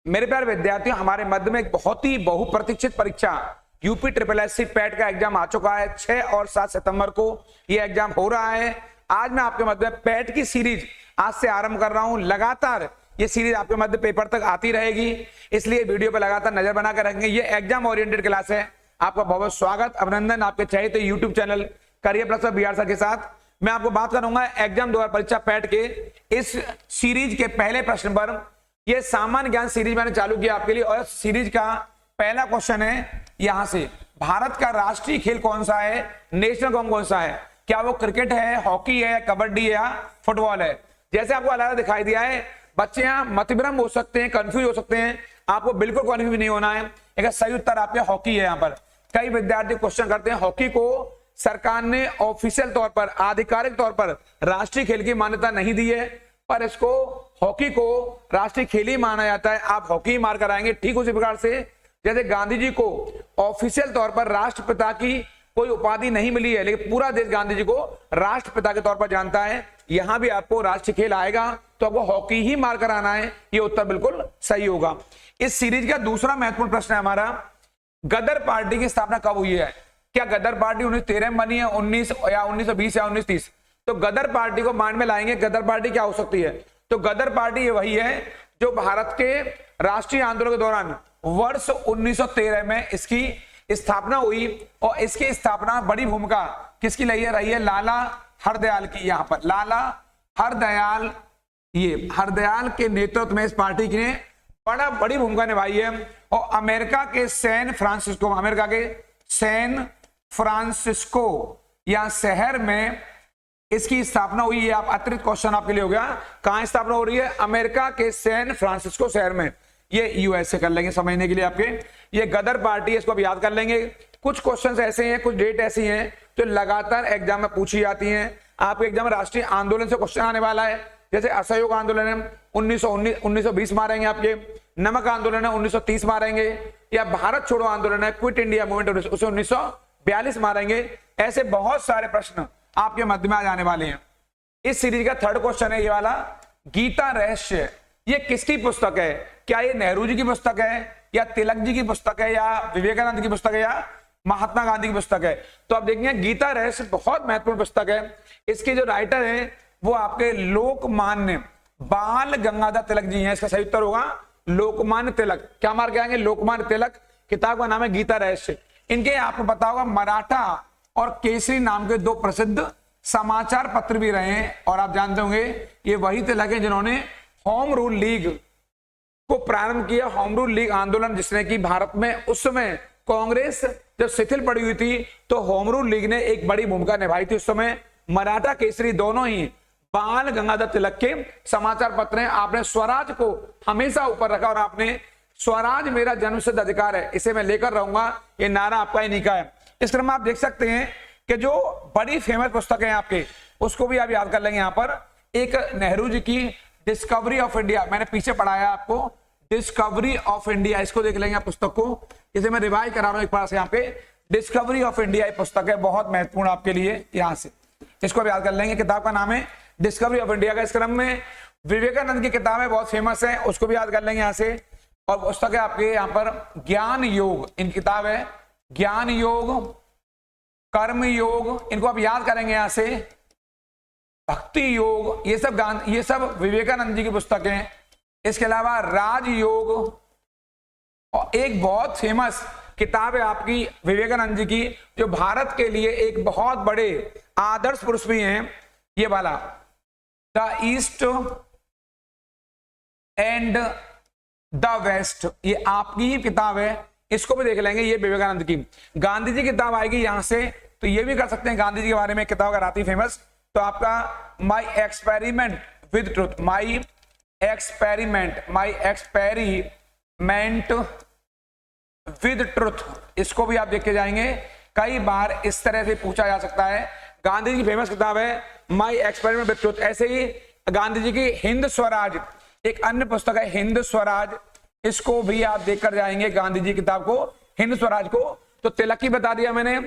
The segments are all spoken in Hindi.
मेरे प्यारे विद्यार्थियों, हमारे मध्य में एक बहुत ही बहुप्रतीक्षित परीक्षा यूपी ट्रिपल एससी पैट का एग्जाम आ चुका है। 6 और 7 सितंबर को यह एग्जाम हो रहा है। आज मैं आपके मध्य में पैट की सीरीज आज से आरंभ कर रहा हूं। लगातार ये सीरीज आपके मध्य पेपर तक आती रहेगी, इसलिए वीडियो पर लगातार नजर बनाकर रखेंगे। ये एग्जाम ओरिएंटेड क्लास है। आपका बहुत बहुत स्वागत, अभिनंदन आपके चाहिए तो YouTube channel career plus Bihar sir के साथ मैं आपको बात करूंगा एग्जाम द्वारा परीक्षा पैट के इस सीरीज के पहले प्रश्न पर। यह सामान्य ज्ञान सीरीज मैंने चालू किया आपके लिए और सीरीज का पहला क्वेश्चन है यहां से, भारत का राष्ट्रीय खेल कौन सा है, नेशनल गेम कौन सा है? क्या वो क्रिकेट है, हॉकी है, कबड्डी है या फुटबॉल है? जैसे आपको अलग दिखाई दिया है, बच्चे यहां मतभ्रम हो सकते हैं, कंफ्यूज हो सकते हैं। आपको बिल्कुल कंफ्यूज नहीं होना है। एक सही उत्तर आपके हॉकी है। यहां पर कई विद्यार्थी क्वेश्चन करते हैं, हॉकी को सरकार ने ऑफिशियल तौर पर, आधिकारिक तौर पर राष्ट्रीय खेल की मान्यता नहीं दी है, पर इसको हॉकी को राष्ट्रीय खेल ही माना जाता है। आप हॉकी मार कर आएंगे। ठीक उसी प्रकार से जैसे गांधी जी को ऑफिशियल तौर पर राष्ट्रपिता की कोई उपाधि नहीं मिली है, लेकिन पूरा देश गांधी जी को राष्ट्रपिता के तौर पर जानता है, यहां भी आपको राष्ट्रीय खेल आएगा तो आपको हॉकी ही मार कर आना है। ये उत्तर बिल्कुल सही होगा। इस सीरीज का दूसरा महत्वपूर्ण प्रश्न है हमारा, गदर पार्टी की स्थापना कब हुई है? क्या गदर पार्टी 1913 में बनी है, 1920 या 1930? तो गदर पार्टी को माइंड में लाएंगे, गदर पार्टी क्या हो सकती है? तो गदर पार्टी ये वही है जो भारत के राष्ट्रीय आंदोलन के दौरान वर्ष 1913 में इसकी स्थापना हुई और इसकी स्थापना बड़ी भूमिका किसकी रही है? लाला हरदयाल की। यहां पर लाला हरदयाल, ये हरदयाल के नेतृत्व में इस पार्टी ने बड़ी भूमिका निभाई है। और अमेरिका के सैन फ्रांसिस्को या शहर में इसकी स्थापना हुई है। आप अतिरिक्त क्वेश्चन आपके लिए हो गया, कहां स्थापना हो रही है? अमेरिका के सैन फ्रांसिस्को शहर में। ये यूएसए कर लेंगे समझने के लिए आपके। ये गदर पार्टी है, इसको आप याद कर लेंगे। कुछ क्वेश्चन ऐसे हैं, कुछ डेट ऐसी हैं जो लगातार एग्जाम में पूछी जाती हैं। आपके एग्जाम में राष्ट्रीय आंदोलन से क्वेश्चन आने वाला है। जैसे असहयोग आंदोलन है 1920 मारेंगे, आपके नमक आंदोलन है 1930 मारेंगे, या भारत छोड़ो आंदोलन है, क्विट इंडिया मूवमेंट, उसे 1942 मारेंगे। ऐसे बहुत सारे प्रश्न आपके मध्य में आ जाने वाले हैं। इस सीरीज का थर्ड क्वेश्चन है ये वाला, गीता रहस्य ये किसकी पुस्तक है? क्या ये नेहरू जी की पुस्तक है, या तिलक जी की पुस्तक है, या विवेकानंद की पुस्तक है, या महात्मा गांधी की पुस्तक है? तो आप देखेंगे गीता रहस्य बहुत महत्वपूर्ण पुस्तक है। इसके जो राइटर है वो आपके लोकमान्य बाल गंगाधर तिलक जी हैं। इसका सही उत्तर होगा लोकमान्य तिलक। क्या मार के आएंगे? लोकमान्य तिलक। किताब का नाम है गीता रहस्य। इनके आपको पता होगा मराठा और केसरी नाम के 2 प्रसिद्ध समाचार पत्र भी रहे हैं। और आप जानते होंगे ये वही तिलक है जिन्होंने होम रूल लीग को प्रारंभ किया। होम रूल लीग आंदोलन जिसने कि भारत में उस समय कांग्रेस जब शिथिल पड़ी हुई थी तो होम रूल लीग ने एक बड़ी भूमिका निभाई थी। उस समय मराठा केसरी दोनों ही बाल गंगाधर तिलक के समाचार पत्र हैं। आपने स्वराज को हमेशा ऊपर रखा और आपने स्वराज मेरा जन्मसिद्ध अधिकार है, इसे मैं लेकर रहूंगा, ये नारा आपका ही निका है। इस क्रम में आप देख सकते हैं कि जो बड़ी फेमस पुस्तक है आपके, उसको भी आप याद कर लेंगे। यहां पर एक नेहरू जी की डिस्कवरी ऑफ इंडिया, मैंने पीछे पढ़ाया आपको, डिस्कवरी ऑफ इंडिया, इसको देख लेंगे आप पुस्तक को। इसे मैं रिवाइज करा रहा हूं एक बार से। यहाँ पे डिस्कवरी ऑफ इंडिया ये पुस्तक है, बहुत महत्वपूर्ण आपके लिए। यहां से इसको याद कर लेंगे। किताब का नाम है डिस्कवरी ऑफ इंडिया। का इस क्रम में विवेकानंद की किताब है, बहुत फेमस है, उसको भी याद कर लेंगे यहां से। और पुस्तक है आपके यहाँ पर ज्ञान योग, इन किताब है ज्ञान योग, कर्म योग, इनको आप याद करेंगे यहां से। भक्ति योग, ये सब विवेकानंद जी की पुस्तक है। इसके अलावा राजयोग, और एक बहुत फेमस किताब है आपकी विवेकानंद जी की, जो भारत के लिए एक बहुत बड़े आदर्श पुरुष भी हैं, ये वाला the east and the west, ये आपकी ही किताब है, इसको भी देख लेंगे। ये विवेकानंद की। गांधी जी की किताब आएगी यहां से, तो ये भी कर सकते हैं। गांधी जी के बारे में किताब अगर आती फेमस तो आपका my experiment with truth, my experiment with truth, इसको भी आप देख के जाएंगे। कई बार इस तरह से पूछा जा सकता है। गांधी जी की फेमस किताब है माई एक्सपेरिमेंट विद ट्रुथ। ऐसे ही गांधी जी की हिंद स्वराज एक अन्य पुस्तक है, हिंद स्वराज, इसको भी आप देखकर जाएंगे। गांधी जी किताब को, हिंद स्वराज को। तो तिलक की बता दिया मैंने,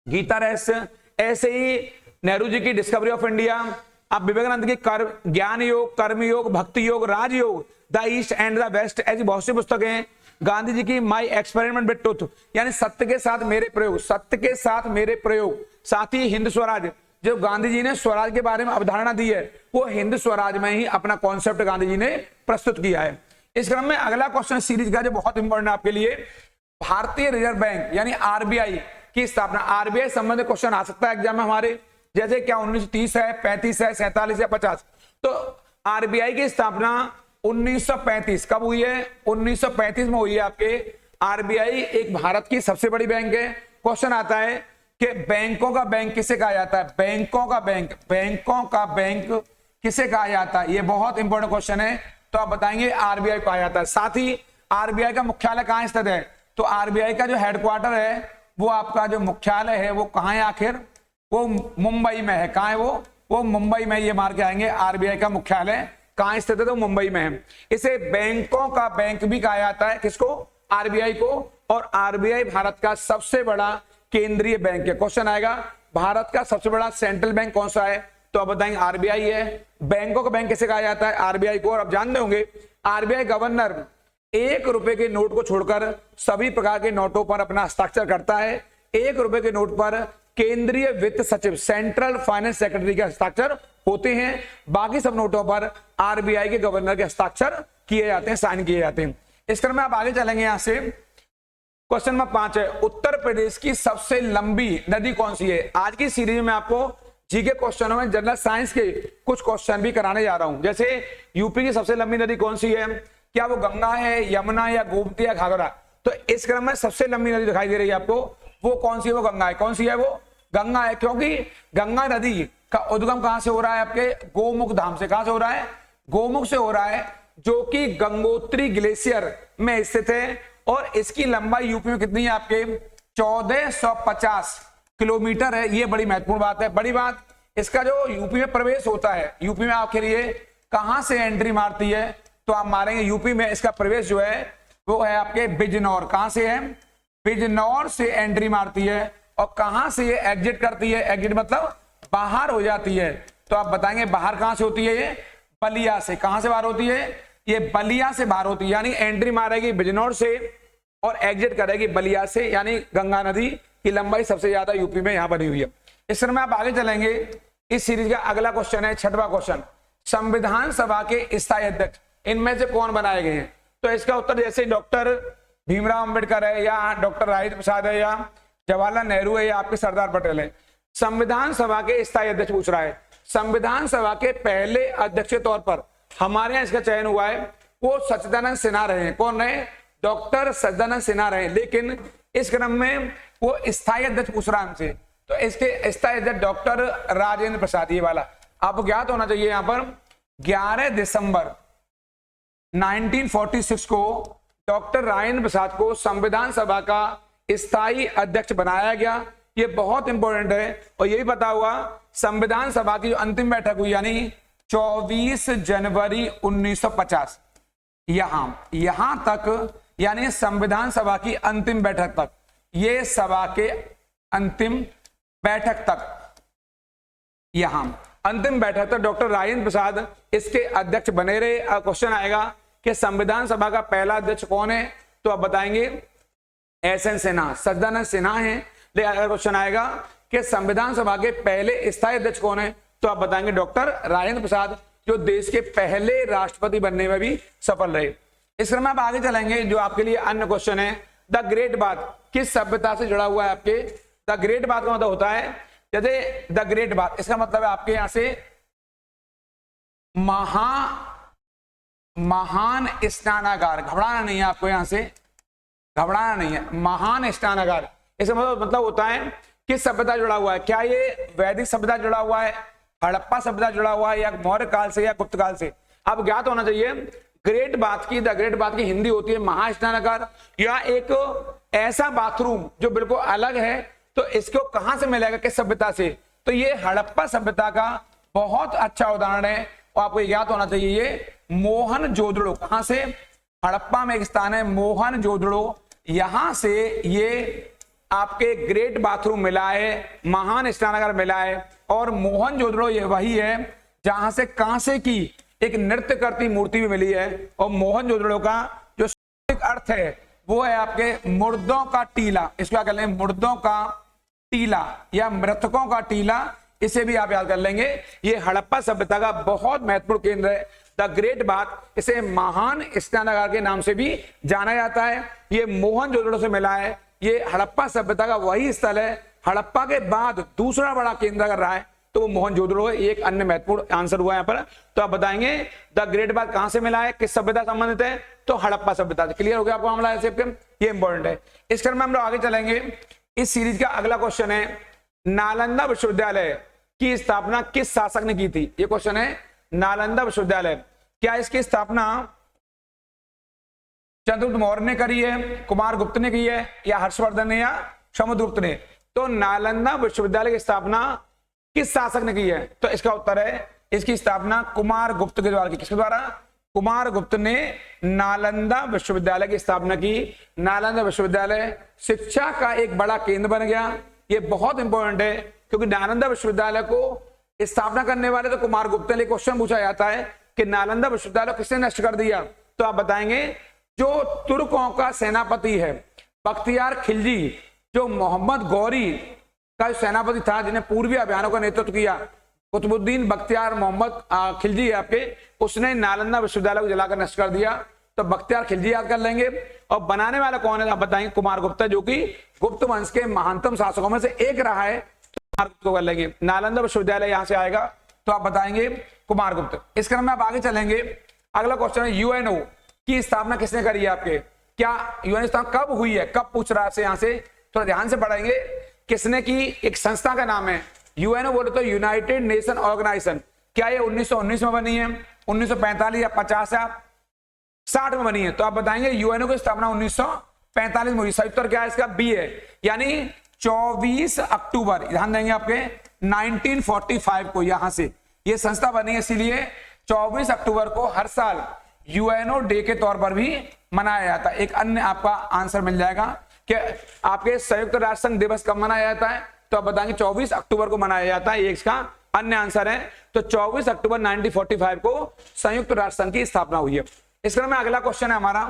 गीता रहस्य। ऐसे ही नेहरू जी की डिस्कवरी ऑफ इंडिया, अब विवेकानंद की ज्ञान योग, कर्म योग, भक्ति योग, राजयोग, the east and the West, ऐसी बहुत सी पुस्तकें हैं। गांधी जी की माई एक्सपेरिमेंट विद ट्रुथ, यानी सत्य के साथ मेरे प्रयोग, सत्य के साथ मेरे प्रयोग। साथ ही हिंद स्वराज, जो गांधी जी ने स्वराज के बारे में अवधारणा दी है, वो हिंद स्वराज में ही अपना कॉन्सेप्ट गांधी जी ने प्रस्तुत किया है। इस क्रम में अगला क्वेश्चन सीरीज का जो बहुत इंपॉर्टेंट है आपके लिए, भारतीय रिजर्व बैंक यानी आरबीआई की स्थापना। आरबीआई संबंधित क्वेश्चन आ सकता है एग्जाम में हमारे, जैसे क्या 1930 है, 35 है, 47 या 50। तो आरबीआई की स्थापना 1935 कब हुई है? 1935 में हुई है आपके। आरबीआई एक भारत की सबसे बड़ी बैंक है। क्वेश्चन आता है कि बैंकों का बैंक किसे कहा जाता है? बैंकों का बैंक, बैंकों का बैंक किसे कहा जाता है? ये बहुत इंपॉर्टेंट क्वेश्चन है। तो आप बताएंगे आरबीआई कहा जाता है। साथ ही आरबीआई का मुख्यालय कहां स्थित है? तो आरबीआई का जो हेडक्वार्टर है, वो आपका जो मुख्यालय है वो कहां है आखिर? वो मुंबई में है। कहां है वो मुंबई में। ये मार के आएंगे, आरबीआई का मुख्यालय कहां स्थित है? तो मुंबई में है। इसे बैंकों का बैंक भी कहा जाता है। किसको? आरबीआई को। और आरबीआई भारत का सबसे बड़ा केंद्रीय बैंक है। क्वेश्चन आएगा भारत का सबसे बड़ा सेंट्रल बैंक कौन सा है? तो आप बताएंगे आरबीआई है। बैंकों का बैंक किसे कहा जाता है? आरबीआई को। और आप जानते होंगे आरबीआई गवर्नर 1 रुपए के नोट को छोड़कर सभी प्रकार के नोटों पर अपना हस्ताक्षर करता है। 1 रुपए के नोट पर केंद्रीय वित्त सचिव, सेंट्रल फाइनेंस सेक्रेटरी के हस्ताक्षर होते हैं। बाकी सब नोटों पर आरबीआई के गवर्नर के हस्ताक्षर किए जाते हैं, साइन किए जाते हैं। इस क्रम में आप आगे चलेंगे। यहां से क्वेश्चन नंबर 5 है, उत्तर प्रदेश की सबसे लंबी नदी कौन सी है? आज की सीरीज में आपको जीके क्वेश्चनों में जनरल साइंस के कुछ क्वेश्चन भी कराने जा रहा हूं। जैसे यूपी की सबसे लंबी नदी कौन सी है? क्या वो गंगा है, यमुना या गोमती या घाघरा? तो इस क्रम में सबसे लंबी नदी दिखाई दे रही है आपको, वो कौन सी है? वो गंगा है। कौन सी है वो? गंगा है। क्योंकि गंगा नदी का उद्गम कहां से हो रहा है? आपके गोमुख धाम से। कहां से हो रहा है? गोमुख से हो रहा है, जो कि गंगोत्री ग्लेशियर में स्थित है। और इसकी लंबाई यूपी में कितनी है आपके? 1450 किलोमीटर है। ये बड़ी महत्वपूर्ण बात है। बड़ी बात, इसका जो यूपी में प्रवेश होता है, यूपी में आखिर ये कहां से एंट्री मारती है? तो आप मारेंगे यूपी में इसका प्रवेश जो है वो है आपके बिजनौर। कहां से है? बिजनौर से एंट्री मारती है। और कहां से ये एग्जिट करती है? एग्जिट मतलब बाहर हो जाती है। तो आप बताएंगे बाहर कहां से होती है? ये बलिया से। कहां से बाहर होती है? ये बलिया से बाहर होती है। यानी एंट्री मारेगी बिजनौर से और एग्जिट करेगी बलिया से। यानी गंगा नदी की लंबाई सबसे ज्यादा यूपी में यहां बनी हुई है। इस तरह में आप आगे चलेंगे। इस सीरीज का अगला क्वेश्चन है 6वां क्वेश्चन, संविधान सभा के स्थायी अध्यक्ष इनमें से कौन बनाए गए हैं? तो इसका उत्तर जैसे डॉक्टर भीमराव अंबेडकर है, या डॉक्टर राजेंद्र प्रसाद है, या जवाहरलाल नेहरू है, या आपके सरदार पटेल है। संविधान सभा के स्थायी अध्यक्ष पूछ रहा है। संविधान सभा के पहले अध्यक्ष के तौर पर हमारे यहाँ इसका चयन हुआ है, वो सच्चिदानंद सिन्हा रहे हैं। कौन रहे? डॉक्टर सच्चिदानंद सिन्हा रहे। लेकिन इस क्रम में वो स्थायी अध्यक्ष पूछ रहा है हमसे, तो इसके स्थायी अध्यक्ष डॉक्टर राजेंद्र प्रसाद। ये वाला आपको ज्ञात होना चाहिए। यहां पर 11 दिसंबर 1946 को डॉक्टर राजेंद्र प्रसाद को संविधान सभा का स्थायी अध्यक्ष बनाया गया। ये बहुत इंपॉर्टेंट है। और यही पता हुआ संविधान सभा की अंतिम बैठक हुई यानी 24 जनवरी 1950। यहां तक यानी संविधान सभा की अंतिम बैठक तक, ये सभा के अंतिम बैठक तक, यहां अंतिम बैठक तक डॉक्टर राजेंद्र प्रसाद इसके अध्यक्ष बने रहे। क्वेश्चन आएगा कि संविधान सभा का पहला अध्यक्ष कौन है? तो आप बताएंगे एसएन सिन्हा, सच्चिदानंद सिन्हा है। लेकिन अगर क्वेश्चन आएगा कि संविधान सभा के पहले स्थायी अध्यक्ष कौन है? तो आप बताएंगे डॉक्टर राजेंद्र प्रसाद, जो देश के पहले राष्ट्रपति बनने में भी सफल रहे। इस क्रम में आप आगे चलेंगे। जो आपके लिए अन्य क्वेश्चन है, द ग्रेट बाथ किस सभ्यता से जुड़ा हुआ है? आपके द ग्रेट बाथ का मतलब होता है, जैसे द ग्रेट बाथ, इसका मतलब है आपके यहां से महान स्नानागार। घबराना नहीं है आपको, यहां से घबराना नहीं है। महान स्नानागार, इसका मतलब होता है किस सभ्यता जुड़ा हुआ है? क्या ये वैदिक सभ्यता जुड़ा हुआ है, हड़प्पा सभ्यता जुड़ा हुआ है, या मौर्य काल से, या गुप्त काल से? आप ज्ञात होना चाहिए। ग्रेट बाथ की, द ग्रेट बाथ की हिंदी होती है महास्नानागार, या एक ऐसा बाथरूम जो बिल्कुल अलग है। तो इसको कहां से मिलेगा, किस सभ्यता से? तो ये हड़प्पा सभ्यता का बहुत अच्छा उदाहरण है। और आपको याद होना चाहिए ये मोहनजोदड़ो। कहां से? हड़प्पा में एक स्थान है मोहनजोदड़ो, यहां से ये आपके ग्रेट बाथरूम मिला है, महान स्नानागार मिला है। और मोहनजोदड़ो ये वही है जहां से कांसे की एक नृत्य करती मूर्ति भी मिली है। और मोहनजोदड़ो का जो अर्थ है वो है आपके मुर्दों का टीला। इसको क्या कर लेंगे, मुर्दों का टीला या मृतकों का टीला, इसे भी आप याद कर लेंगे। ये हड़प्पा सभ्यता का बहुत महत्वपूर्ण केंद्र है, द ग्रेट बाथ, इसे महान स्नानागार के नाम से भी जाना जाता है। ये मोहनजोदड़ो से मिला है, ये हड़प्पा सभ्यता का वही स्थल है। हड़प्पा के बाद दूसरा बड़ा केंद्र अगर रहा है तो वो मोहनजोदड़ो है। एक अन्य महत्वपूर्ण आंसर हुआ यहाँ पर, तो आप बताएंगे द ग्रेट बाथ कहां से मिला है, किस सभ्यता संबंधित है, तो हड़प्पा सभ्यता से। क्लियर हो गया आपको मामला ऐसे, ये इंपॉर्टेंट है। इस क्रम में हम लोग आगे चलेंगे। इस सीरीज का अगला क्वेश्चन है, नालंदा विश्वविद्यालय की स्थापना किस शासक ने की थी। ये क्वेश्चन है, नालंदा विश्वविद्यालय, क्या इसकी स्थापना चंद्रगुप्त मौर्य ने करी है, कुमार गुप्त ने की है, या हर्षवर्धन ने, या समुद्रगुप्त ने। तो नालंदा विश्वविद्यालय की स्थापना किस शासक ने की है, तो इसका उत्तर है इसकी स्थापना कुमार गुप्त के द्वारा की। किसके द्वारा, कुमार गुप्त ने नालंदा विश्वविद्यालय की स्थापना की। नालंदा विश्वविद्यालय शिक्षा का एक बड़ा केंद्र बन गया। ये बहुत इंपॉर्टेंट है क्योंकि नालंदा विश्वविद्यालय को स्थापना करने वाले तो कुमार गुप्त ने। क्वेश्चन पूछा जाता है कि नालंदा विश्वविद्यालय किसने नष्ट कर दिया, तो आप बताएंगे जो तुर्कों का सेनापति है बख्तियार खिलजी, जो मोहम्मद गौरी का सेनापति था जिन्हें पूर्वी अभियानों का नेतृत्व किया, कुतुबुद्दीन बख्तियार मोहम्मद खिलजी है आपके, उसने नालंदा विश्वविद्यालय को जलाकर नष्ट कर दिया। तो बख्तियार खिलजी याद कर लेंगे। और बनाने वाला कौन है, आप बताएंगे कुमार गुप्त, जो कि गुप्त वंश के महानतम शासकों में से एक रहा है, तो कुमार गुप्त को कर लेंगे। नालंदा विश्वविद्यालय यहां से आएगा, तो आप बताएंगे कुमार गुप्त। इस क्रम में आप आगे चलेंगे। अगला क्वेश्चन है, यूएनओ की स्थापना किसने करी है आपके, क्या यूएनओ स्थापना कब हुई है, कब पूछ रहा है आपसे, यहां से थोड़ा ध्यान से पढ़ेंगे। किसने की, एक संस्था का नाम है यूएनओ, बोले तो यूनाइटेड नेशन ऑर्गेनाइजेशन। क्या ये 1919 में बनी है, 1945 या 50 या 60 में बनी है, तो आप बताएंगे यूएनओ की स्थापना 1945 में हुई। सही उत्तर क्या है इसका, बी है, यानी 24 अक्टूबर, ध्यान देंगे आपके 1945 को यहां से ये संस्था बनी है, इसीलिए 24 अक्टूबर को हर साल यूएनओ डे के तौर पर भी मनाया जाता है। एक अन्य आपका आंसर मिल जाएगा कि आपके संयुक्त राष्ट्र संघ दिवस कब मनाया जाता है, तो आप बताएंगे 24 अक्टूबर को मनाया जाता है, ये इसका अन्य आंसर है। तो 24 अक्टूबर 1945 को संयुक्त राष्ट्र संघ की स्थापना हुई है। इस क्रम में अगला क्वेश्चन है हमारा,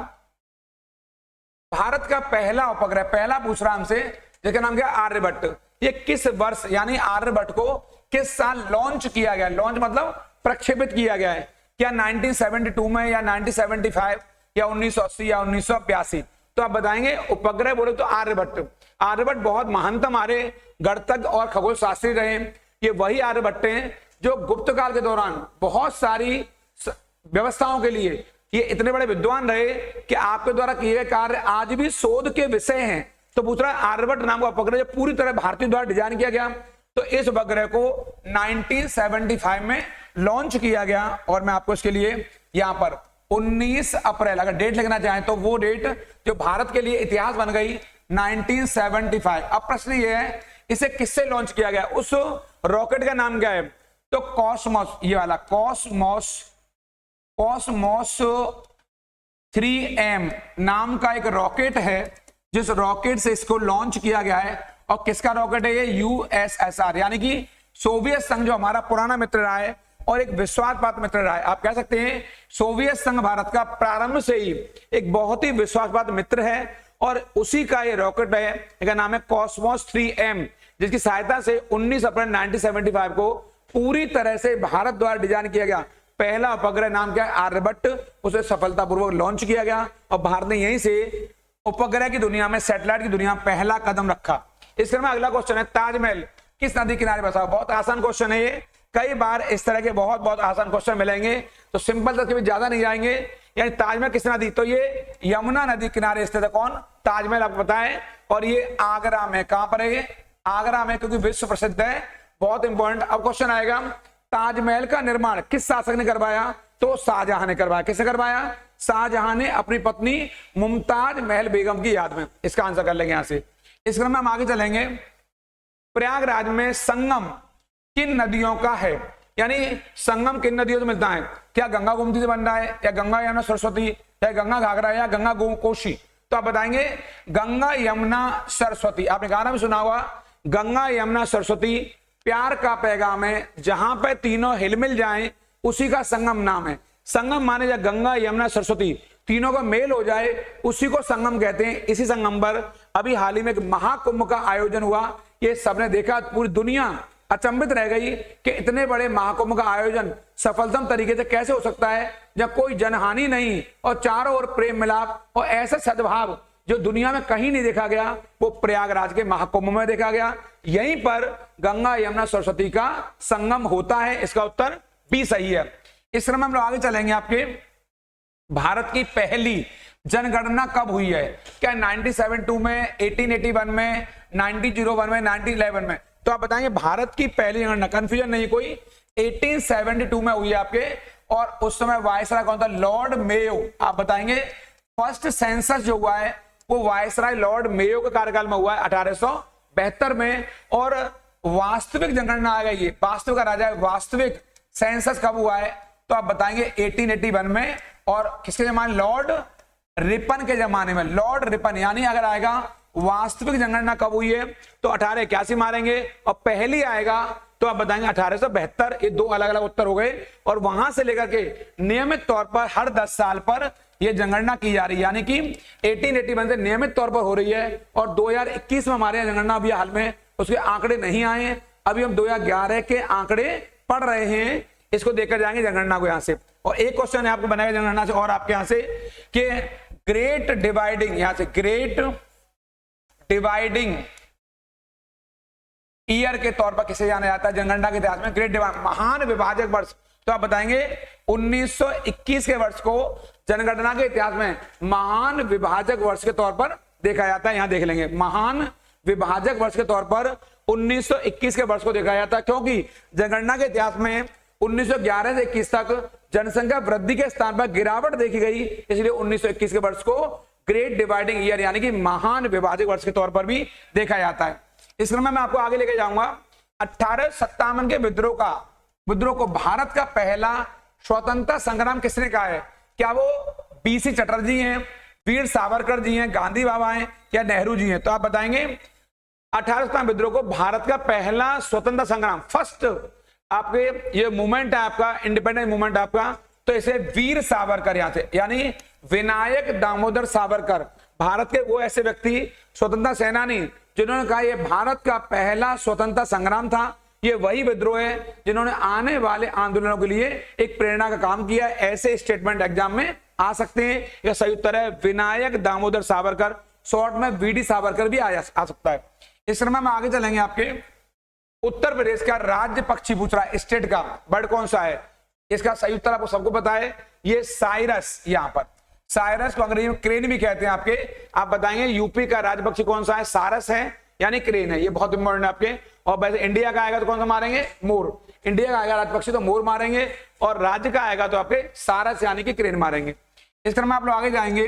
भारत का पहला उपग्रह, पहला पूछ रहा हमसे, जिसका नाम क्या, आर्यभट्ट। ये किस वर्ष यानी आर्यभट्ट को किस साल लॉन्च किया गया, लॉन्च मतलब प्रक्षेपित किया गया है, क्या 1972 में या 1975 या 1980 या 1982, तो आप बताएंगे उपग्रह बोले तो आर्यभट्ट। आर्यभट्ट बहुत महानतम आर्य गणितज्ञ और खगोल शास्त्री रहे। ये वही आर्यभट्ट हैं जो गुप्त काल के दौरान बहुत सारी व्यवस्थाओं के लिए ये इतने बड़े विद्वान रहे कि आपके द्वारा किए गए कार्य आज भी शोध के विषय हैं। तो पूछ रहा है आर्यभट्ट नाम का उपग्रह जो पूरी तरह भारतीय द्वारा डिजाइन किया गया, तो इस उपग्रह को 1975 में लॉन्च किया गया। और मैं आपको इसके लिए यहां पर 19 अप्रैल, अगर डेट लिखना चाहें तो वो डेट जो भारत के लिए इतिहास बन गई 1975। अब प्रश्न ये है इसे किससे लॉन्च किया गया, उस रॉकेट का नाम क्या है, तो कॉस्मोस, ये वाला कॉस्मोस 3M नाम का एक रॉकेट है, जिस रॉकेट से इसको लॉन्च किया गया है। और किसका रॉकेट है ये, यूएसएसआर यानी कि सोवियत संघ जो हमारा पुराना मित्र रहा है और एक विश्वासपात मित्र रहा है। आप कह सकते हैं सोवियत संघ भारत का प्रारंभ से ही एक बहुत ही विश्वासपात मित्र है, और उसी का ये रॉकेट है, इसका नाम है कॉस्मोस 3M, जिसकी सहायता से 19 अप्रैल 1975 को पूरी तरह से भारत द्वारा डिजाइन किया गया पहला उपग्रह, नाम क्या है, आर्यभट्ट, उसे सफलतापूर्वक लॉन्च किया गया। और भारत ने यहीं से उपग्रह की दुनिया में, सैटेलाइट की दुनिया में पहला कदम रखा। इस क्रम में अगला क्वेश्चन है, ताजमहल किस नदी किनारे बसा। बहुत आसान क्वेश्चन है ये, कई बार इस तरह के बहुत आसान क्वेश्चन मिलेंगे, तो सिंपल तक भी ज्यादा नहीं जाएंगे। यानी ताजमहल किस नदी, तो ये यमुना नदी किनारे स्थित है। कौन, ताजमहल, आपको पता है। और ये आगरा में, कहां पर है, आगरा में, क्योंकि विश्व प्रसिद्ध है, बहुत इंपॉर्टेंट। अब क्वेश्चन आएगा, ताजमहल का निर्माण किस शासक ने करवाया, तो शाहजहां ने करवाया। किसने करवाया, शाहजहां ने अपनी पत्नी मुमताज महल बेगम की याद में। इसका आंसर कर लेंगे यहां से। इस क्रम में हम आगे चलेंगे। प्रयागराज में संगम किन नदियों का है, यानी संगम किन नदियों से मिलता है, क्या गंगा गोमती से बन रहा है, या गंगा यमुना सरस्वती, या गंगा घाघरा, या गंगा कोशी, तो आप बताएंगे गंगा यमुना सरस्वती। आपने गाना भी सुना हुआ, गंगा यमुना सरस्वती प्यार का पैगाम है, जहां पे तीनों हिलमिल जाएं उसी का संगम नाम है। संगम माने या गंगा यमुना सरस्वती तीनों का मेल हो जाए उसी को संगम कहते हैं। इसी संगम पर अभी हाल ही में एक महाकुंभ का आयोजन हुआ। ये सबने देखा, पूरी दुनिया अचंभित रह गई कि इतने बड़े महाकुंभ का आयोजन सफलतम तरीके से कैसे हो सकता है, जब कोई जनहानि नहीं और चारों ओर प्रेम मिलाप और ऐसा सद्भाव जो दुनिया में कहीं नहीं देखा गया, वो प्रयागराज के महाकुंभ में देखा गया। यहीं पर गंगा यमुना सरस्वती का संगम होता है। इसका उत्तर बी सही है। इस क्रम में हम लोग आगे चलेंगे। आपके भारत की पहली जनगणना कब हुई है? क्या 1972 में, 1881 में, 1901 में, 1911 में? तो आप बताएंगे भारत की पहली जनगणना, कंफ्यूजन नहीं कोई, 1872 में हुई है आपके। और उस समय वायसराय कौन था? Lord Mayo. आप बताएंगे फर्स्ट सेंसस जो हुआ है वो वायसराय लॉर्ड मेयो के कार्यकाल में हुआ है 1872 में। और वास्तविक जनगणना आ गई है, वास्तविक का राजा है, वास्तविक सेंसस कब हुआ है? तो आप बताएंगे 1881 में। और किसके जमाने? लॉर्ड रिपन के जमाने में। लॉर्ड रिपन, यानी अगर आएगा वास्तविक जनगणना कब हुई है तो 1881 मारेंगे, और पहली आएगा तो आप बताएंगे 1872। ये दो अलग अलग उत्तर हो गए। और वहां से लेकर के नियमित तौर पर हर 10 साल पर यह जनगणना की जा रही है, यानी कि 1881 से नियमित तौर पर हो रही है। और 2021 में हमारे यहाँ जनगणना अभी हाल में उसके आंकड़े नहीं आए, अभी हम 2011 के आंकड़े पढ़ रहे हैं। इसको देखकर जाएंगे जनगणना को यहाँ से। और एक क्वेश्चन है आपको बनाएगा जनगणना से और आपके यहाँ से कि ग्रेट डिवाइडिंग, यहां से ग्रेट डिवाइडिंग ईयर के तौर पर किसे जाना जाता है जनगणना के इतिहास में? ग्रेट डिवाइड, महान विभाजक वर्ष। तो आप बताएंगे 1921 के वर्ष को जनगणना के इतिहास में महान विभाजक वर्ष के तौर पर देखा जाता है। यहां देख लेंगे, महान विभाजक वर्ष के तौर पर 1921 के वर्ष को देखा जाता है, क्योंकि जनगणना के इतिहास में 1911 से 21 तक जनसंख्या वृद्धि के स्थान पर गिरावट देखी गई, इसलिए 1921 के वर्ष को ग्रेट डिवाइडिंग ईयर यानी कि महान विभाजक वर्ष के तौर पर भी देखा जाता है। इस क्रम में मैं आपको आगे लेके जाऊंगा। 1857 के विद्रोह को भारत का पहला स्वतंत्रता संग्राम किसने कहा है? क्या वो बीसी चटर्जी हैं, वीर सावरकर जी हैं, गांधी बाबा हैं, या नेहरू जी हैं? तो आप बताएंगे 1857 विद्रोह को भारत का पहला स्वतंत्रता संग्राम, फर्स्ट आपके ये मूवमेंट है आपका, इंडिपेंडेंस मूवमेंट आपका, तो इसे वीर सावरकर यहां से, यानी विनायक दामोदर सावरकर, भारत के वो ऐसे व्यक्ति स्वतंत्रता सेनानी जिन्होंने कहा यह भारत का पहला स्वतंत्रता संग्राम था। ये वही विद्रोह है जिन्होंने आने वाले आंदोलनों के लिए एक प्रेरणा का काम किया। ऐसे स्टेटमेंट एग्जाम में आ सकते हैं। यह सही उत्तर है विनायक दामोदर सावरकर, शॉर्ट में वीडी सावरकर भी आ सकता है। इस क्रम में आगे चलेंगे। आपके उत्तर प्रदेश का राज्य पक्षी पूछ रहा है, स्टेट का बर्ड कौन सा है? इसका सही उत्तर आपको सबको पता है, ये साइरस। यहां पर साइरस को अंग्रेजी में क्रेन भी कहते हैं आपके। आप बताएंगे यूपी का राज्य पक्षी कौन सा है? सारस है, यानी क्रेन है। ये बहुत इंपॉर्टेंट है आपके। और वैसे इंडिया का आएगा तो कौन सा मारेंगे? मोर। इंडिया का आएगा राज्य पक्षी तो मोर मारेंगे, और राज्य का आएगा तो आपके सारस यानी कि क्रेन मारेंगे। इस क्रम में आप लोग आगे जाएंगे,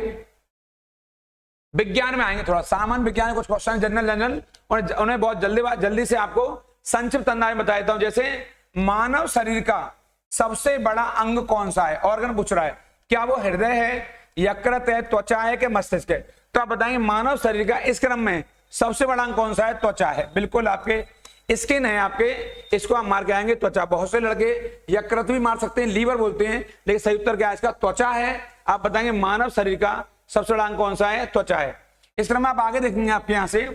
विज्ञान में आएंगे। थोड़ा सामान्य विज्ञान कुछ क्वेश्चन जनरल उन्हें बहुत जल्दी से आपको संक्षिप्त अंदाज में बता देता हूं। जैसे मानव शरीर का सबसे बड़ा अंग कौन सा है? ऑर्गन पूछ रहा है। क्या वो हृदय है, यकृत है, त्वचा है कि मस्तिष्क है? तो आप बताएंगे मानव शरीर का इस क्रम में सबसे बड़ा अंग कौन सा है? त्वचा है। बिल्कुल, आपके स्किन है आपके, इसको आप मार के आएंगे त्वचा। बहुत से लड़के यकृत भी मार सकते हैं, लीवर बोलते हैं, लेकिन सही उत्तर क्या है इसका? त्वचा है। आप बताएंगे मानव शरीर का सबसे बड़ा अंग कौन सा है? त्वचा है। इस क्रम में आप आगे देखेंगे आपके यहां से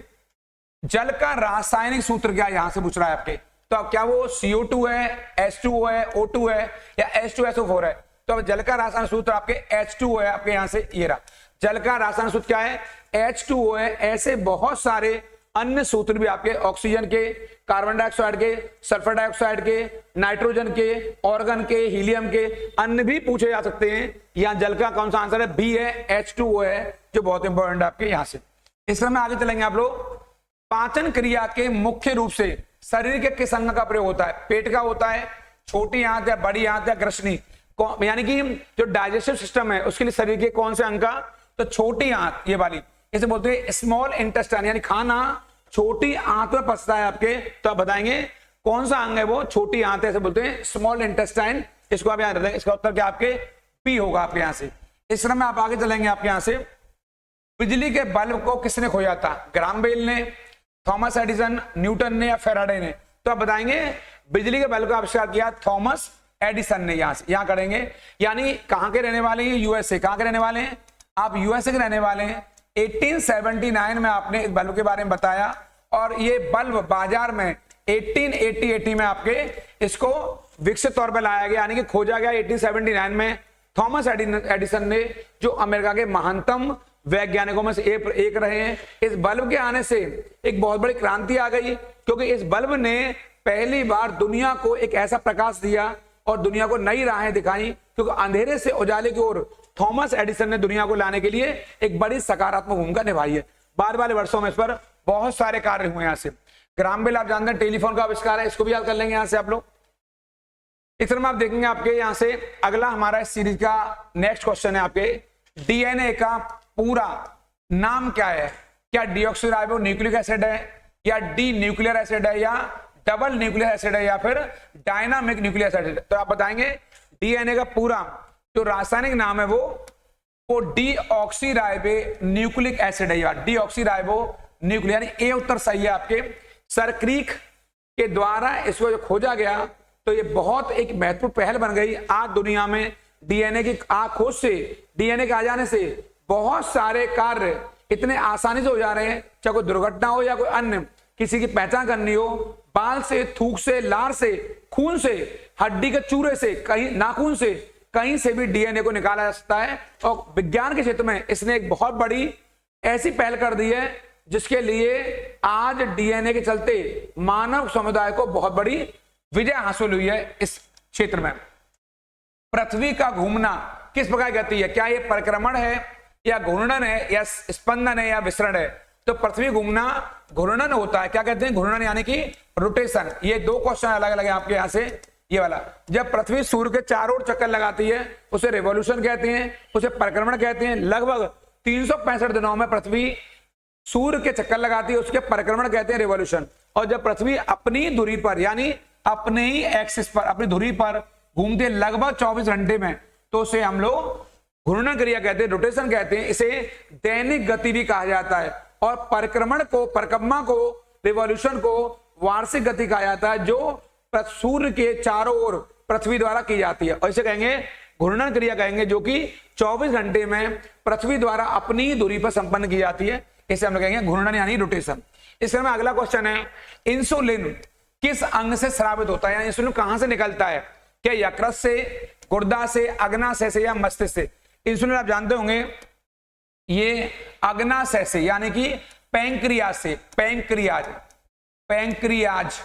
जल का रासायनिक सूत्र क्या है, यहां से पूछ रहा है आपके। तो अब क्या वो CO2 है, H2O है, O2 है, या H2SO4 है? तो अब जल का रासायनिक सूत्र आपके H2O है। आपके यहां से ये रहा, जल का रासायनिक सूत्र क्या है? H2O है। ऐसे बहुत सारे अन्य सूत्र भी आपके ऑक्सीजन के, कार्बन डाइऑक्साइड के, सल्फर डाइऑक्साइड के, नाइट्रोजन के, ऑर्गन के, हीलियम के, अन्य भी पूछे जा सकते हैं। यहाँ जल का कौन सा आंसर है? बी है, H2O है, जो बहुत इंपॉर्टेंट है आपके यहां से। इस क्रम में आगे चलेंगे आप लोग। पाचन क्रिया के मुख्य रूप से शरीर के किस अंग का प्रयोग होता है? पेट का होता है, छोटी आंत या बड़ी आंत या ग्रसनी, यानी कि जो डाइजेस्टिव सिस्टम है उसके लिए शरीर के कौन से अंग का? तो छोटी आंत, ये वाली, इसे बोलते हैं स्मॉल इंटेस्टाइन, यानी खाना छोटी आंत में पचता है आपके। तो आप बताएंगे कौन सा अंग है वो? छोटी आंत है, इसे बोलते हैं स्मॉल इंटेस्टाइन। इसको आप याद रखें, इसका उत्तर क्या आपके? पी होगा आपके यहां से। इस क्रम में आप आगे चलेंगे। आपके यहां से बिजली के बल्ब को किसने खोजा था? ग्राम बेल ने, थॉमस एडिसन, न्यूटन ने, या फेराडे ने? तो आप बताएंगे बिजली के बल्ब का आविष्कार किया थॉमस एडिसन ने। यहां से यहां करेंगे, यानी कहां के रहने वाले हैं, यूएसए। कहां के रहने वाले हैं आप, यूएसए के रहने वाले हैं। 1879 में आपने इस बल्ब के बारे में बताया और ये बल्ब बाजार में 1880 में आपके इसको विकसित तौर पर लाया गया, यानी कि खोजा गया 1879 में। थॉमस एडिसन ने, जो अमेरिका के महानतम वैज्ञानिकों में से एक रहे हैं। इस बल्ब के आने से एक बहुत बड़ी क्रांति आ गई, क्योंकि इस बल्ब ने पहली बार दुनिया को एक ऐसा प्रकाश दिया और दुनिया को नई राहें दिखाई, क्योंकि अंधेरे से उजाले की ओर थॉमस एडिसन ने दुनिया को लाने के लिए एक बड़ी सकारात्मक भूमिका निभाई है। बाद वाले वर्षों में इस पर बहुत सारे कार्य हुए। यहां से ग्राहम बेल आप जानते हैं टेलीफोन का आविष्कार है, इसको भी याद कर लेंगे यहां से आप लोग। इस तरह में आप देखेंगे आपके यहां से अगला हमारा इस सीरीज का नेक्स्ट क्वेश्चन है आपके, डीएनए का पूरा नाम क्या है? क्या डीऑक्सीराइबो न्यूक्लिक एसिड है, या डी न्यूक्लियर एसिड है, या डबल न्यूक्लियर एसिड है, या फिर डायनामिक न्यूक्लियर एसिड है? तो आप बताएंगे डीएनए का पूरा जो रासायनिक नाम है वो डीऑक्सीराइबो न्यूक्लिक एसिड है, या डीऑक्सीराइबो न्यूक्लियर, यानी ए उत्तर सही है आपके। सर क्रीक के द्वारा इसको जो खोजा गया, तो ये बहुत एक महत्वपूर्ण पहल बन गई। आज दुनिया में डीएनए की खोज से, डीएनए के आ जाने से बहुत सारे कार्य इतने आसानी से हो जा रहे हैं, चाहे कोई दुर्घटना हो या कोई अन्य किसी की पहचान करनी हो, बाल से, थूक से, लार से, खून से, हड्डी के चूरे से, कहीं नाखून से, कहीं से भी डीएनए को निकाला जा सकता है। और विज्ञान के क्षेत्र में इसने एक बहुत बड़ी ऐसी पहल कर दी है, जिसके लिए आज डीएनए के चलते मानव समुदाय को बहुत बड़ी विजय हासिल हुई है इस क्षेत्र में। पृथ्वी का घूमना किस प्रकार गति है? क्या ये परिक्रमण है, या घूर्णन है, या स्पंदन है, या विसरण है? तो पृथ्वी घूमना घूर्णन होता है। क्या कहते हैं? घूर्णन यानी कि रोटेशन। ये दो क्वेश्चन अलग अलग है आपके यहां से। ये वाला, जब पृथ्वी सूर्य के चारों ओर चक्कर लगाती है उसे रिवॉल्यूशन कहते हैं, उसे परिक्रमण कहते हैं। लगभग 365 दिनों में पृथ्वी सूर्य के चक्कर लगाती है, उसके परिक्रमण कहते हैं रिवॉल्यूशन। और जब पृथ्वी अपनी धुरी पर, यानी अपने ही एक्सिस पर, अपनी धुरी पर घूमते लगभग 24 घंटे में, तो उसे हम लोग घूर्णन क्रिया कहते हैं, रोटेशन कहते हैं। इसे दैनिक गति भी कहा जाता है। और परिक्रमण को, परिक्रमा को, रिवॉल्यूशन को वार्षिक गति कहा जाता है, जो सूर्य के चारों ओर पृथ्वी द्वारा की जाती है। और इसे कहेंगे घूर्णन क्रिया कहेंगे, जो कि 24 घंटे में पृथ्वी द्वारा अपनी धुरी पर संपन्न की जाती है। इसे हम लोग कहेंगे घूर्णन यानी रोटेशन। इस तरह में अगला क्वेश्चन है, इंसुलिन किस अंग से स्रावित होता है? यानी इंसुलिन कहां से निकलता है? क्या यकृत से, गुर्दा से, अग्नाशय से, या मस्तिष्क से? इंसुलिन आप जानते होंगे ये अग्नाशय से, यानी कि पैंक्रियाज से, पैंक्रियाज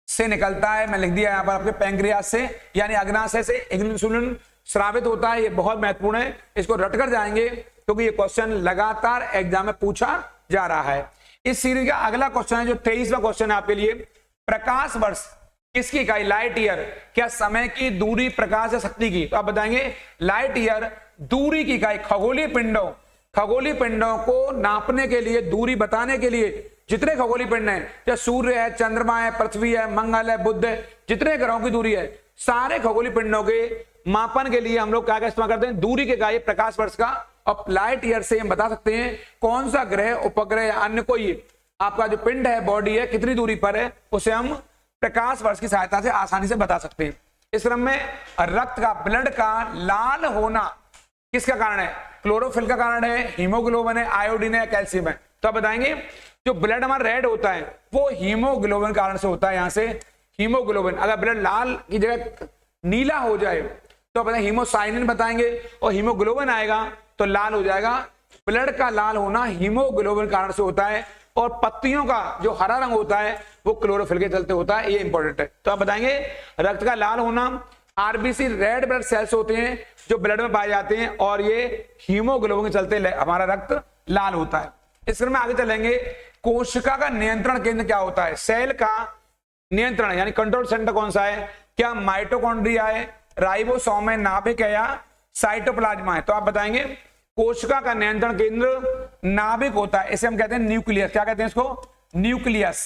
से निकलता है। मैं लिख दिया यहां पर आपके, पैंक्रियाज से यानी अग्नाशय से इंसुलिन स्रावित होता है। ये बहुत महत्वपूर्ण है, इसको रटकर जाएंगे क्योंकि ये क्वेश्चन लगातार एग्जाम में पूछा जा रहा है। इस सीरीज का अगला क्वेश्चन है, जो 23वां क्वेश्चन है आपके लिए, प्रकाश वर्ष किसकी इकाई? Light year. क्या समय की दूरी प्रकाश या शक्ति की? तो आप बताएंगे लाइट ईयर दूरी की इकाई। खगोलीय पिंडों को नापने के लिए, दूरी बताने के लिए जितने खगोलीय पिंड हैं, चाहे सूर्य है, चंद्रमा है, पृथ्वी है, मंगल है, बुध है, जितने ग्रहों की दूरी है, सारे खगोलीय पिंडों के मापन के लिए हम लोग क्या इस्तेमाल करते हैं? दूरी के इकाई प्रकाश वर्ष का। और लाइट ईयर से हम बता सकते हैं कौन सा ग्रह, उपग्रह या अन्य कोई आपका जो पिंड है, बॉडी है, कितनी दूरी पर है, उसे हम प्रकाश वर्ष की सहायता से आसानी से बता सकते हैं। इस क्रम में रक्त का, ब्लड का लाल होना किसका कारण है? क्लोरोफिल का कारण है, हीमोग्लोबिन है, आयोडीन है, कैल्शियम है? तो आप बताएंगे जो ब्लड हमारा रेड होता है वो हीमोग्लोबिन कारण से होता है। यहां से हीमोग्लोबिन, अगर ब्लड लाल की जगह नीला हो जाए तो आप हीमोसाइनिन बताएंगे, और हीमोग्लोबिन आएगा तो लाल हो जाएगा। ब्लड का लाल होना हीमोग्लोबिन कारण से होता है। और पत्तियों का जो हरा रंग होता है वो क्लोरोफिल के चलते होता है। ये इंपॉर्टेंट है। तो आप बताएंगे रक्त का लाल होना, आरबीसी रेड ब्लड सेल्स होते हैं जो ब्लड में पाए जाते हैं, और ये हीमोग्लोबिन के चलते हमारा रक्त लाल होता है। इस क्रम में आगे चलेंगे, कोशिका का नियंत्रण केंद्र क्या होता है? सेल का नियंत्रण यानी कंट्रोल सेंटर कौन सा है? क्या माइटोकॉन्ड्रिया है, राइबोसोम है, नाभिक है, या साइटोप्लाज्मा है? तो आप बताएंगे कोशिका का नियंत्रण केंद्र नाभिक होता है। इसे हम कहते हैं न्यूक्लियस। क्या कहते हैं इसको? न्यूक्लियस।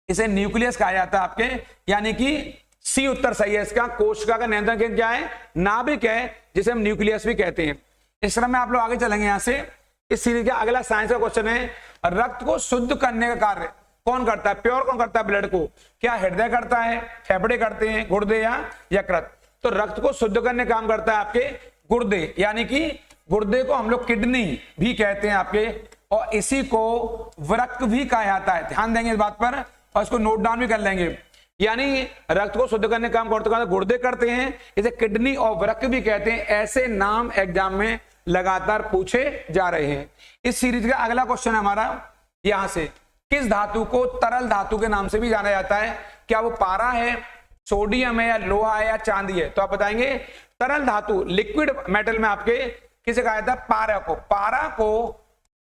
इसे न्यूक्लियस कहा जाता है आपके, यानी कि सी उत्तर सही है इसका। कोशिका का नियंत्रण केंद्र क्या है? नाभिक है, जिसे हम न्यूक्लियस भी कहते हैं। इस तरह में आप लोग आगे चलेंगे। यहां से इस सीरीज का अगला साइंस का क्वेश्चन है, रक्त को शुद्ध करने का कार्य कौन करता है, प्योर कौन करता है ब्लड को, क्या हृदय करता है, फेफड़े करते हैं, गुर्दे या यकृत। तो रक्त को शुद्ध करने काम करता है आपके गुर्दे, यानी कि गुर्दे को हम लोग किडनी भी कहते हैं आपके, और इसी को वृक्क भी कहा जाता है। ध्यान देंगे इस बात पर और इसको नोट डाउन भी कर लेंगे। यानी रक्त को शुद्ध करने का काम करते गुर्दे करते हैं, इसे किडनी और वृक्क भी कहते हैं। ऐसे नाम एग्जाम में लगातार पूछे जा रहे हैं। इस सीरीज का अगला क्वेश्चन है हमारा यहां से, किस धातु को तरल धातु के नाम से भी जाना जाता है? क्या वो पारा है, सोडियम है, या लोहा है, या चांदी है? तो आप बताएंगे तरल धातु लिक्विड मेटल में आपके किसे कहा जाता है? पारा को। पारा को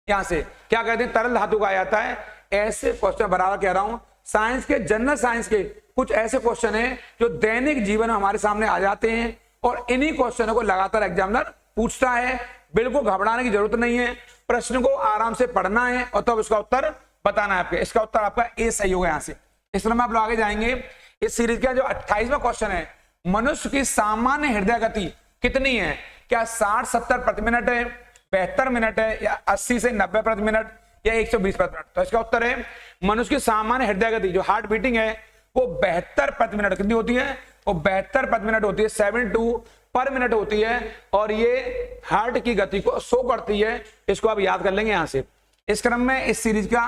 यहां से क्या कहते हैं? तरल धातु कहा जाता है। ऐसे क्वेश्चन बराबर कह रहा हूं, साइंस के, जनरल साइंस के कुछ ऐसे क्वेश्चन हैं जो दैनिक जीवन में हमारे सामने आ जाते हैं और इन्हीं क्वेश्चनों को लगातार एग्जामिनर पूछता है। बिल्कुल घबराने की जरूरत नहीं है, प्रश्न को आराम से पढ़ना है और तब उसका उत्तर बताना है आपके। इसका उत्तर आपका ए सही होगा। यहां से इस तरह में आप लोग आगे जाएंगे। इस सीरीज का जो 28वां क्वेश्चन है, मनुष्य की सामान्य हृदय गति कितनी है? क्या 60-70 प्रति मिनट है, 72 मिनट है, या 80 से 90 प्रति मिनट, या 120 प्रति मिनट? तो इसका उत्तर है मनुष्य की सामान्य हृदय गति जो हार्ट बीटिंग है वो 72 प्रति मिनट कितनी होती है? वो 72 प्रति मिनट होती है, 72 पर मिनट होती है। और ये हार्ट की गति को शो करती है। इसको आप याद कर लेंगे यहां से। इस क्रम में इस सीरीज का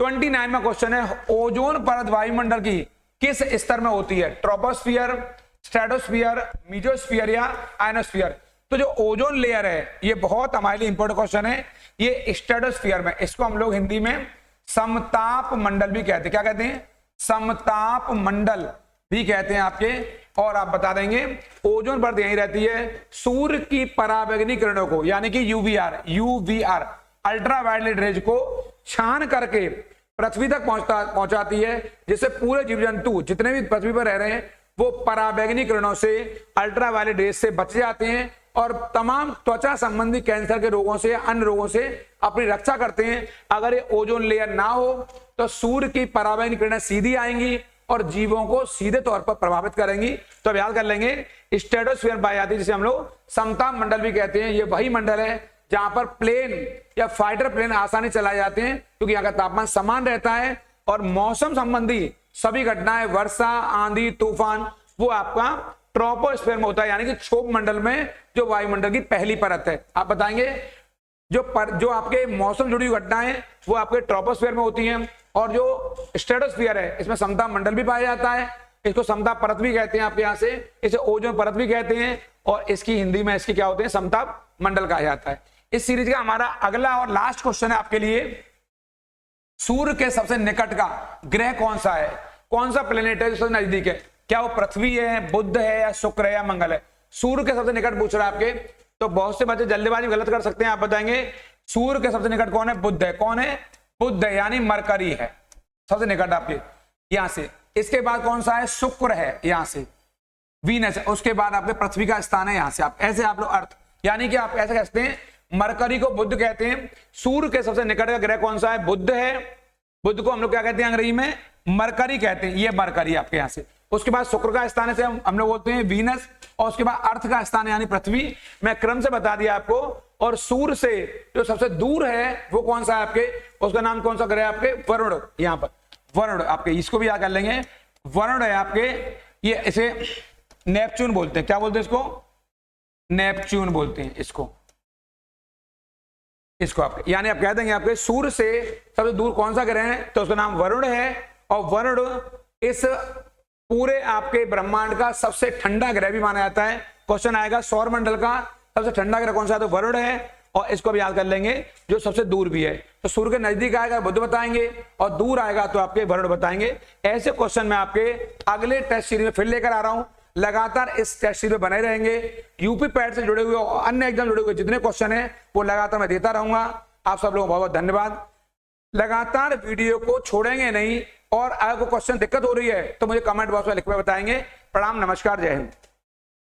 29वां क्वेश्चन है, ओजोन परत वायुमंडल की किस स्तर में होती है? ट्रोपोस्फियर, स्ट्रेटोस्फियर, मीजोस्फियर, या आयनोस्फियर? तो जो ओजोन लेयर है ये बहुत हमारे लिए इंपॉर्टेंट क्वेश्चन है। ये स्ट्रेटोस्फियर में, इसको हम लोग हिंदी में समताप मंडल भी कहते हैं। क्या कहते हैं? समताप मंडल भी कहते हैं आपके। और आप बता देंगे ओजोन परत यही रहती है सूर्य की पराबैंगनी किरणों को, यानी कि यूवीआर अल्ट्रावायलेट रेज को छान करके पृथ्वी तक पहुंचाती है, जिससे पूरे जीव जंतु जितने भी पृथ्वी पर रह रहे हैं वो पराबैंगनी किरणों से, अल्ट्रावायलेट रेज से बच जाते हैं और तमाम त्वचा संबंधी कैंसर के रोगों से, अन्य रोगों से अपनी रक्षा करते हैं। अगर ये ओजोन लेयर ना हो तो सूर्य की पराबैंगनी किरणें सीधी आएंगी और जीवों को सीधे तौर पर प्रभावित करेंगी। तो अब याद कर लेंगे स्ट्रेटोस्फीयर पाई जाती है, जिसे हम लोग समताप मंडल भी कहते हैं। ये वही मंडल है जहां पर प्लेन या फाइटर प्लेन आसानी चलाए जाते हैं, क्योंकि यहाँ का तापमान समान रहता है और मौसम संबंधी सभी घटनाएं, वर्षा, आंधी, तूफान, वो आपका ट्रोपोस्फीयर में होता है, यानी कि क्षोभ मंडल में जो वायुमंडल की पहली परत है। आप बताएंगे जो आपके मौसम जुड़ी हुई घटनाएं वो आपके ट्रोपोस्फीयर में होती हैं, और जो स्ट्रेटोस्फीयर है इसमें समताप मंडल भी पाया जाता है। इसको समताप परत भी कहते हैं आपके यहाँ से, इसे ओजोन परत भी कहते हैं, और इसकी हिंदी में इसकी क्या होते हैं? समताप मंडल कहा जाता है। इस सीरीज का हमारा अगला और लास्ट क्वेश्चन है आपके लिए, सूर्य के सबसे निकट का ग्रह कौन सा है? कौन सा प्लेनेट है जो सबसे नजदीक है? क्या वो पृथ्वी है, बुध है, या शुक्र है, या मंगल है? सूर्य के सबसे निकट पूछ रहा है आपके। तो बहुत से बच्चे जल्दीबाजी गलत कर सकते हैं। आप बताएंगे सूर्य के सबसे निकट कौन है? बुध है। कौन है? बुध है, यानी मरकरी है सबसे निकट आपके यहां से। इसके बाद कौन सा है? शुक्र है, यहां से वीनस है। उसके बाद आपके पृथ्वी का स्थान है यहां से। आप ऐसे आप लोग अर्थ, यानी कि आप ऐसे कहते हैं मरकरी को बुध कहते हैं। सूर्य के सबसे निकट का ग्रह कौन सा है? बुध है। बुध को हम लोग क्या कहते हैं अंग्रेजी में? मरकरी कहते हैं। ये मरकरी आपके यहाँ से। उसके बाद शुक्र का स्थान से हम लोग बोलते हैं वीनस, और उसके बाद अर्थ का स्थान यानी पृथ्वी। मैं क्रम से बता दिया आपको। और सूर्य से जो सबसे दूर है वो कौन सा है आपके? उसका नाम कौन सा ग्रह है आपके? वरुण। यहाँ पर वरुण आपके, इसको भी याद कर लेंगे। वरुण है आपके, ये इसे नेपच्यून बोलते हैं। क्या बोलते हैं इसको? नेपच्यून बोलते हैं इसको आपके, यानी आप कह देंगे आपके सूर्य से सबसे दूर कौन सा ग्रह है? तो उसका नाम वरुण है। और वरुण इस पूरे आपके ब्रह्मांड का सबसे ठंडा ग्रह भी माना जाता है। क्वेश्चन आएगा सौर मंडल का सबसे ठंडा ग्रह कौन सा है? तो वरुण है। और इसको भी याद कर लेंगे जो सबसे दूर भी है। तो सूर्य के नजदीक आएगा बुध बताएंगे, और दूर आएगा तो आपके वरुण बताएंगे। ऐसे क्वेश्चन मैं आपके अगले टेस्ट सीरीज में फिर लेकर आ रहा हूं। लगातार इस टेस्ट सीरीज में बने रहेंगे। यूपी पैड से जुड़े हुए और अन्य एग्जाम जुड़े हुए जितने क्वेश्चन है वो लगातार मैं देता रहूंगा। आप सब लोगों को बहुत बहुत धन्यवाद। लगातार वीडियो को छोड़ेंगे नहीं, और अगर कोई क्वेश्चन दिक्कत हो रही है तो मुझे कमेंट बॉक्स में लिख कर बताएंगे। प्रणाम, नमस्कार, जय हिंद।